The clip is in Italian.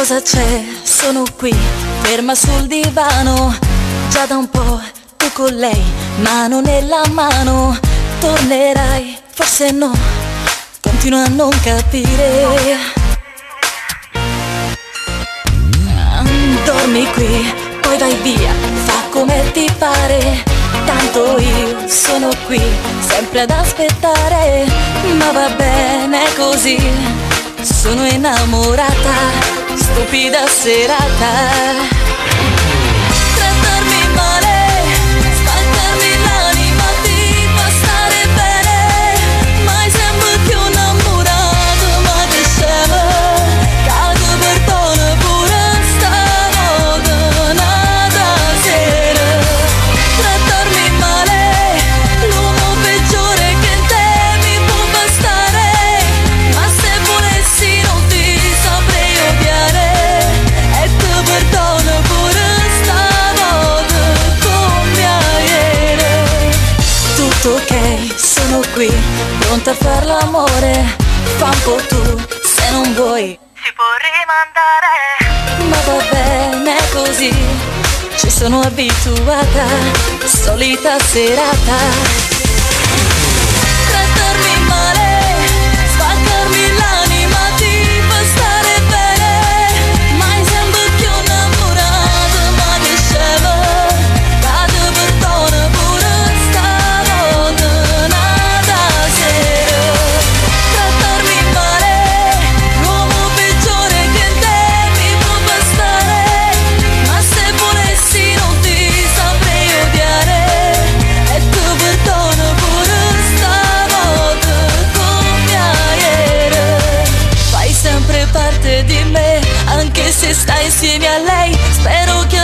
Cosa c'è? Sono qui, ferma sul divano, già da un po', tu con lei, mano nella mano. Tornerai, forse no, continuo a non capire. Dormi qui, poi vai via, fa come ti pare. Tanto io sono qui, sempre ad aspettare. Ma va bene così, sono innamorata, stupida serata. Trattarmi male, spaccarmi l'anima, ti fa stare bene. Mai sembro più innamorato, ma che scemo. Cado perdono pure stavolta, nata sera. Trattarmi male, l'uomo peggiore che in te mi può bastare. Ma se volessi non ti saprei odiare. E ti perdono pure stavolta come ieri. Tutto ok, sono qui, pronta a far l'amore. Fa un po' tu, se non vuoi si può rimandare. Ma va bene così, ci sono abituata, solita serata. Trattarmi male, spaccarmi l'anima, ti fa stare bene. Mai sembro più innamorato, ma che scemo. Cado perdono pure stavolta, nata sera. Trattarmi male, l'uomo peggiore che in te mi può bastare. Ma se volessi non ti saprei odiare. E tu perdono pure stavolta come ieri. Fai sempre parte di me, anche se stai insieme a lei. Spero che